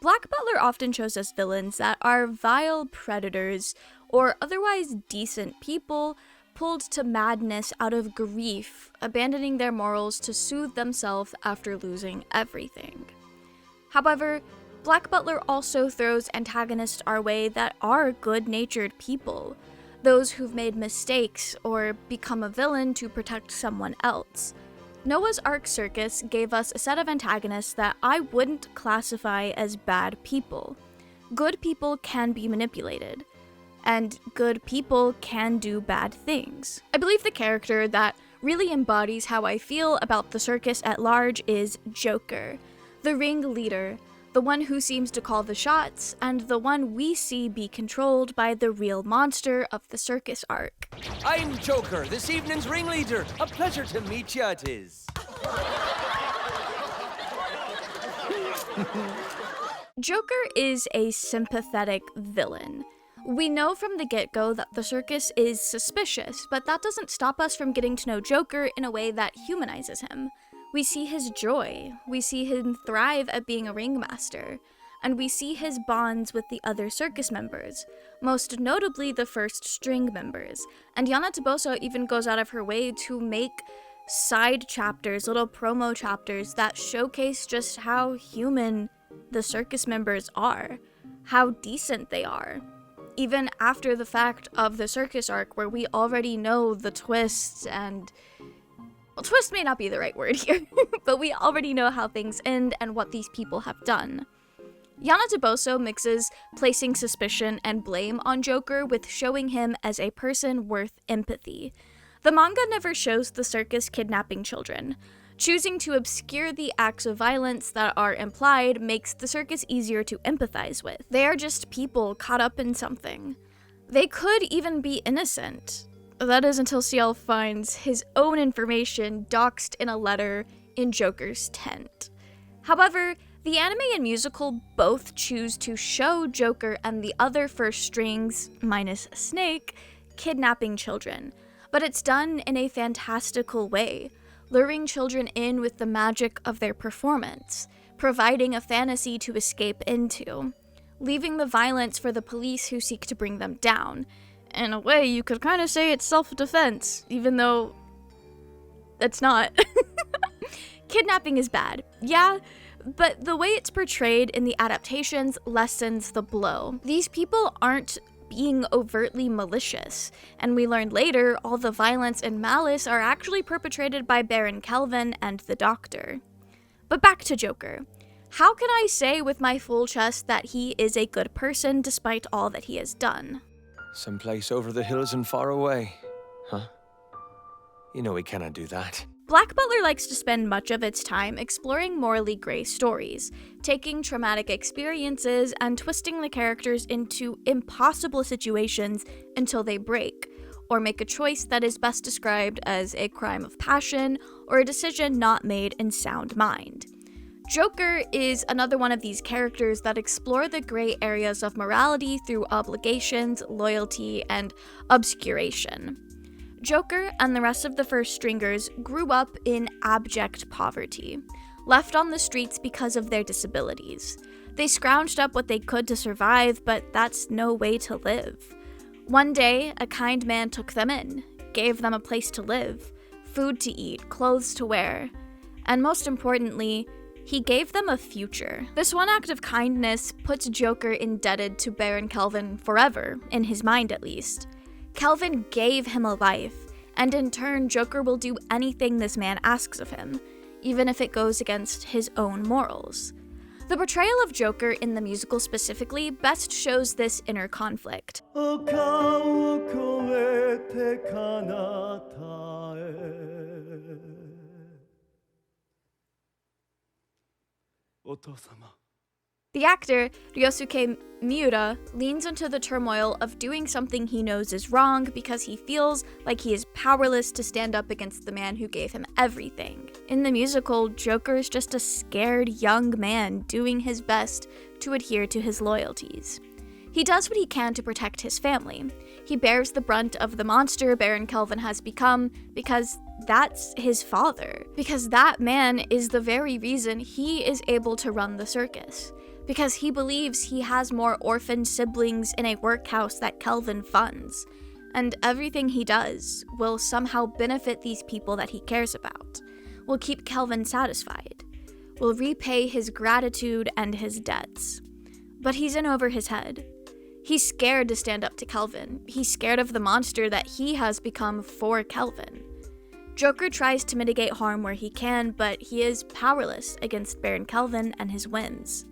Black Butler often shows us villains that are vile predators or otherwise decent people pulled to madness out of grief, abandoning their morals to soothe themselves after losing everything. However, Black Butler also throws antagonists our way that are good-natured people, those who've made mistakes or become a villain to protect someone else. Noah's Ark Circus gave us a set of antagonists that I wouldn't classify as bad people. Good people can be manipulated, and good people can do bad things. I believe the character that really embodies how I feel about the circus at large is Joker, the ringleader, the one who seems to call the shots, and the one we see be controlled by the real monster of the circus arc. I'm Joker, this evening's ringleader. A pleasure to meet ya, it is. Joker is a sympathetic villain. We know from the get-go that the circus is suspicious, but that doesn't stop us from getting to know Joker in a way that humanizes him. We see his joy, we see him thrive at being a ringmaster, and we see his bonds with the other circus members, most notably the first string members. And Yana Toboso even goes out of her way to make side chapters, little promo chapters that showcase just how human the circus members are, how decent they are. Even after the fact of the circus arc, where we already know the twists and... well, twist may not be the right word here, but we already know how things end and what these people have done. Yana Toboso mixes placing suspicion and blame on Joker with showing him as a person worth empathy. The manga never shows the circus kidnapping children. Choosing to obscure the acts of violence that are implied makes the circus easier to empathize with. They are just people caught up in something. They could even be innocent. That is until Ciel finds his own information doxed in a letter in Joker's tent. However, the anime and musical both choose to show Joker and the other first strings, minus Snake, kidnapping children, but it's done in a fantastical way, luring children in with the magic of their performance, providing a fantasy to escape into, leaving the violence for the police who seek to bring them down. In a way, you could kind of say it's self-defense, even though it's not. Kidnapping is bad, yeah, but the way it's portrayed in the adaptations lessens the blow. These people aren't being overtly malicious, and we learn later all the violence and malice are actually perpetrated by Baron Kelvin and the Doctor. But back to Joker. How can I say with my full chest that he is a good person despite all that he has done? Someplace over the hills and far away. Huh? You know we cannot do that. Black Butler likes to spend much of its time exploring morally gray stories, taking traumatic experiences and twisting the characters into impossible situations until they break, or make a choice that is best described as a crime of passion or a decision not made in sound mind. Joker is another one of these characters that explore the gray areas of morality through obligations, loyalty, and obscuration. Joker and the rest of the first stringers grew up in abject poverty, left on the streets because of their disabilities. They scrounged up what they could to survive, but that's no way to live. One day, a kind man took them in, gave them a place to live, food to eat, clothes to wear, and most importantly, he gave them a future. This one act of kindness puts Joker indebted to Baron Kelvin forever, in his mind at least. Kelvin gave him a life, and in turn, Joker will do anything this man asks of him, even if it goes against his own morals. The portrayal of Joker in the musical specifically best shows this inner conflict. The actor, Ryosuke Miura, leans into the turmoil of doing something he knows is wrong because he feels like he is powerless to stand up against the man who gave him everything. In the musical, Joker is just a scared young man doing his best to adhere to his loyalties. He does what he can to protect his family. He bears the brunt of the monster Baron Kelvin has become because that's his father. Because that man is the very reason he is able to run the circus. because he believes he has more orphan siblings in a workhouse that Kelvin funds, and everything he does will somehow benefit these people that he cares about, will keep Kelvin satisfied, will repay his gratitude and his debts. But he's in over his head. He's scared to stand up to Kelvin. He's scared of the monster that he has become for Kelvin. Joker tries to mitigate harm where he can, but he is powerless against Baron Kelvin and his whims.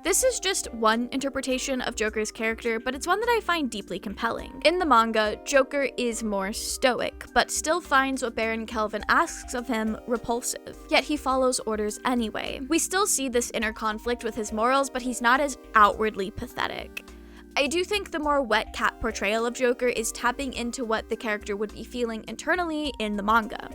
This is just one interpretation of Joker's character, but it's one that I find deeply compelling. In the manga, Joker is more stoic, but still finds what Baron Kelvin asks of him repulsive. Yet he follows orders anyway. We still see this inner conflict with his morals, but he's not as outwardly pathetic. I do think the more wet cat portrayal of Joker is tapping into what the character would be feeling internally in the manga.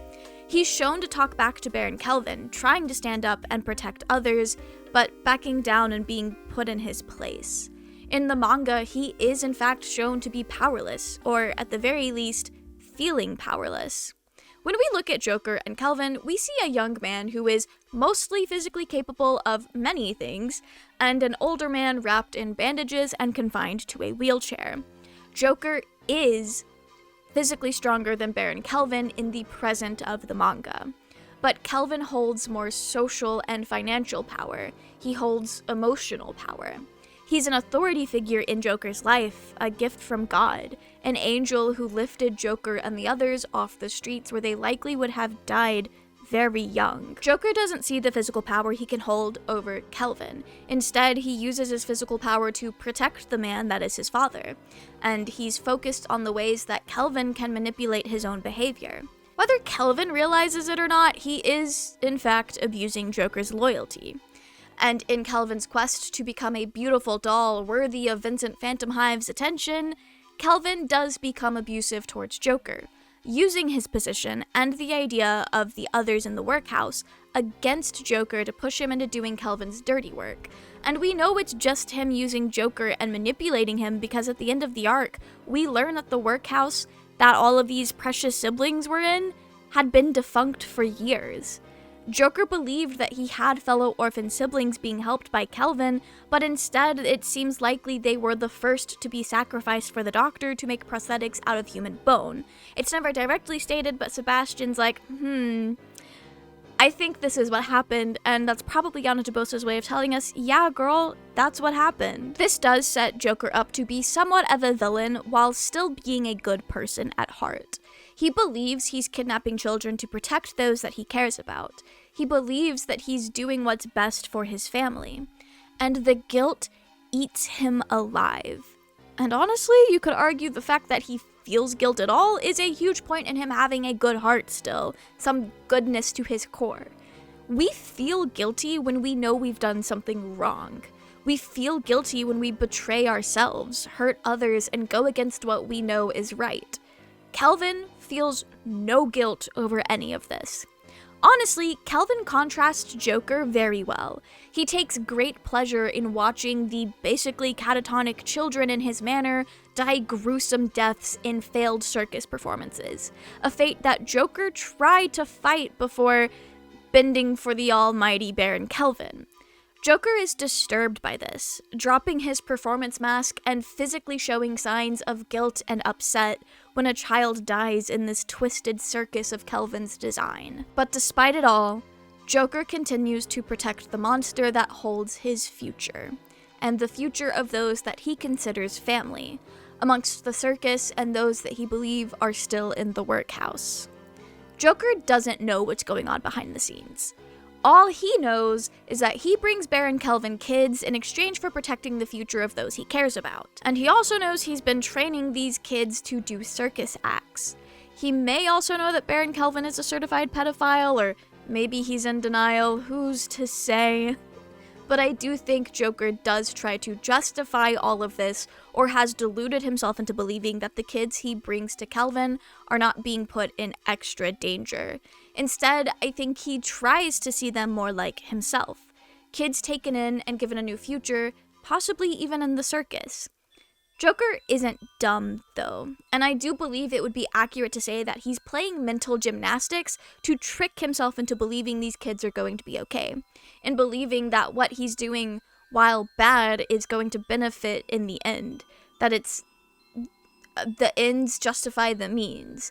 He's shown to talk back to Baron Kelvin, trying to stand up and protect others, but backing down and being put in his place. In the manga, he is in fact shown to be powerless, or at the very least, feeling powerless. When we look at Joker and Kelvin, we see a young man who is mostly physically capable of many things, and an older man wrapped in bandages and confined to a wheelchair. Joker is physically stronger than Baron Kelvin in the present of the manga. But Kelvin holds more social and financial power. He holds emotional power. He's an authority figure in Joker's life, a gift from God, an angel who lifted Joker and the others off the streets where they likely would have died very young. Joker doesn't see the physical power he can hold over Kelvin. Instead, he uses his physical power to protect the man that is his father, and he's focused on the ways that Kelvin can manipulate his own behavior. Whether Kelvin realizes it or not, he is, in fact, abusing Joker's loyalty. And in Kelvin's quest to become a beautiful doll worthy of Vincent Phantomhive's attention, Kelvin does become abusive towards Joker, using his position and the idea of the others in the workhouse against Joker to push him into doing Kelvin's dirty work. And we know it's just him using Joker and manipulating him because at the end of the arc, we learn that the workhouse that all of these precious siblings were in had been defunct for years. Joker believed that he had fellow orphan siblings being helped by Kelvin, but instead it seems likely they were the first to be sacrificed for the doctor to make prosthetics out of human bone. It's never directly stated, but Sebastian's like, I think this is what happened, and that's probably Yana Tobosa's way of telling us, yeah girl, that's what happened. This does set Joker up to be somewhat of a villain while still being a good person at heart. He believes he's kidnapping children to protect those that he cares about. He believes that he's doing what's best for his family. And the guilt eats him alive. And honestly, you could argue the fact that he feels guilt at all is a huge point in him having a good heart still, some goodness to his core. We feel guilty when we know we've done something wrong. We feel guilty when we betray ourselves, hurt others, and go against what we know is right. Kelvin feels no guilt over any of this. Honestly, Kelvin contrasts Joker very well. He takes great pleasure in watching the basically catatonic children in his manor die gruesome deaths in failed circus performances, a fate that Joker tried to fight before bending for the almighty Baron Kelvin. Joker is disturbed by this, dropping his performance mask and physically showing signs of guilt and upset when a child dies in this twisted circus of Kelvin's design. But despite it all, Joker continues to protect the monster that holds his future, and the future of those that he considers family, amongst the circus and those that he believes are still in the workhouse. Joker doesn't know what's going on behind the scenes. All he knows is that he brings Baron Kelvin kids in exchange for protecting the future of those he cares about. And he also knows he's been training these kids to do circus acts. He may also know that Baron Kelvin is a certified pedophile, or maybe he's in denial, who's to say? But I do think Joker does try to justify all of this, or has deluded himself into believing that the kids he brings to Kelvin are not being put in extra danger. Instead, I think he tries to see them more like himself. Kids taken in and given a new future, possibly even in the circus. Joker isn't dumb, though, and I do believe it would be accurate to say that he's playing mental gymnastics to trick himself into believing these kids are going to be okay, and believing that what he's doing while bad, is going to benefit in the end. That it's the ends justify the means.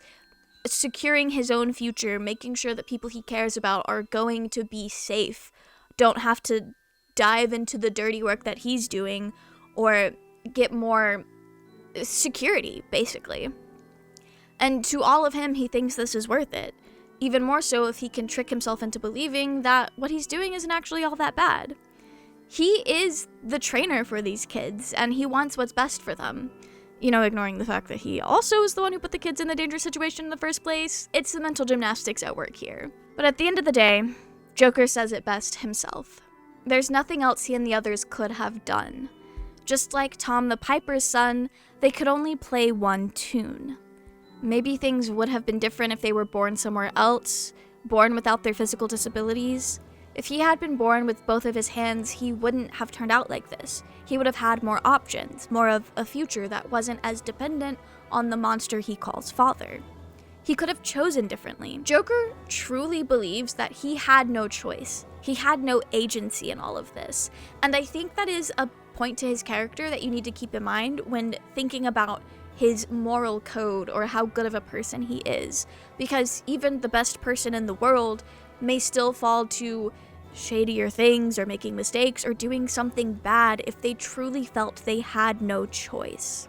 Securing his own future, making sure that people he cares about are going to be safe, don't have to dive into the dirty work that he's doing, or get more security, basically. And to all of him, he thinks this is worth it. Even more so if he can trick himself into believing that what he's doing isn't actually all that bad. He is the trainer for these kids, and he wants what's best for them. You know, ignoring the fact that he also is the one who put the kids in the dangerous situation in the first place. It's the mental gymnastics at work here. But at the end of the day, Joker says it best himself. There's nothing else he and the others could have done. Just like Tom the Piper's son, they could only play one tune. Maybe things would have been different if they were born somewhere else, born without their physical disabilities. If he had been born with both of his hands, he wouldn't have turned out like this. He would have had more options, more of a future that wasn't as dependent on the monster he calls father. He could have chosen differently. Joker truly believes that he had no choice. He had no agency in all of this. And I think that is a point to his character that you need to keep in mind when thinking about his moral code or how good of a person he is. Because even the best person in the world may still fall to shadier things or making mistakes or doing something bad if they truly felt they had no choice.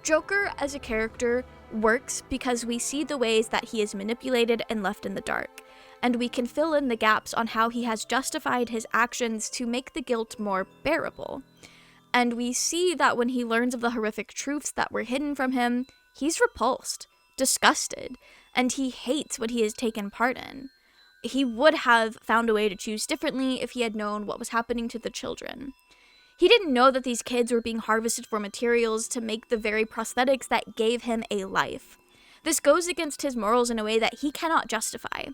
Joker as a character works because we see the ways that he is manipulated and left in the dark, and we can fill in the gaps on how he has justified his actions to make the guilt more bearable. And we see that when he learns of the horrific truths that were hidden from him, he's repulsed, disgusted, and he hates what he has taken part in. He would have found a way to choose differently if he had known what was happening to the children. He didn't know that these kids were being harvested for materials to make the very prosthetics that gave him a life. This goes against his morals in a way that he cannot justify.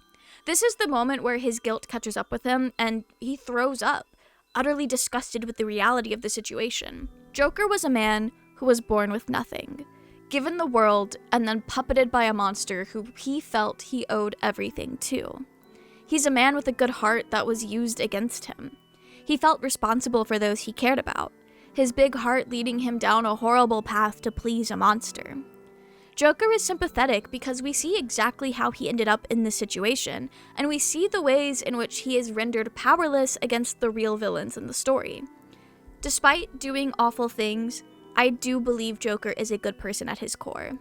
This is the moment where his guilt catches up with him, and he throws up, utterly disgusted with the reality of the situation. Joker was a man who was born with nothing, given the world, and then puppeted by a monster who he felt he owed everything to. He's a man with a good heart that was used against him. He felt responsible for those he cared about, his big heart leading him down a horrible path to please a monster. Joker is sympathetic because we see exactly how he ended up in this situation, and we see the ways in which he is rendered powerless against the real villains in the story. Despite doing awful things, I do believe Joker is a good person at his core.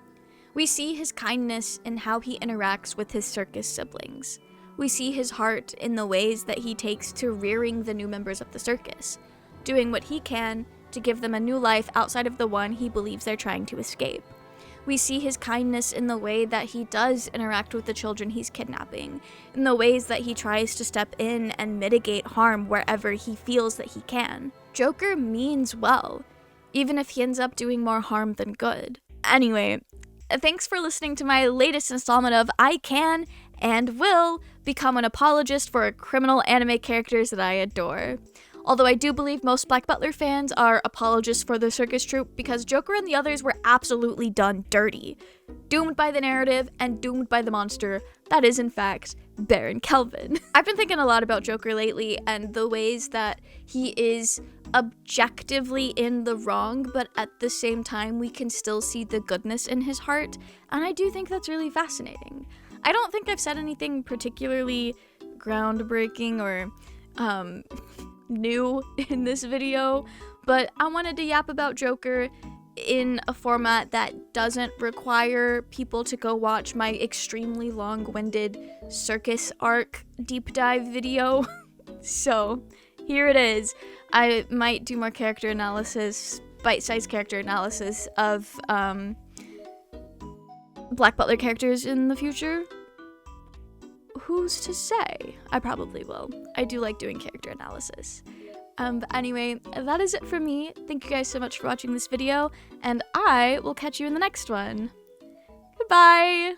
We see his kindness in how he interacts with his circus siblings. We see his heart in the ways that he takes to rearing the new members of the circus, doing what he can to give them a new life outside of the one he believes they're trying to escape. We see his kindness in the way that he does interact with the children he's kidnapping, in the ways that he tries to step in and mitigate harm wherever he feels that he can. Joker means well, even if he ends up doing more harm than good. Anyway, thanks for listening to my latest installment of I Can and Will Become an Apologist for Criminal Anime Characters That I Adore. Although I do believe most Black Butler fans are apologists for the circus troupe because Joker and the others were absolutely done dirty. Doomed by the narrative and doomed by the monster that is, in fact, Baron Kelvin. I've been thinking a lot about Joker lately and the ways that he is objectively in the wrong, but at the same time we can still see the goodness in his heart, and I do think that's really fascinating. I don't think I've said anything particularly groundbreaking or new in this video, but I wanted to yap about Joker in a format that doesn't require people to go watch my extremely long-winded circus arc deep dive video. So here it is. I might do more character analysis, bite-sized character analysis of Black Butler characters in the future. Who's to say? I probably will. I do like doing character analysis. But anyway, that is it for me. Thank you guys so much for watching this video, and I will catch you in the next one. Goodbye!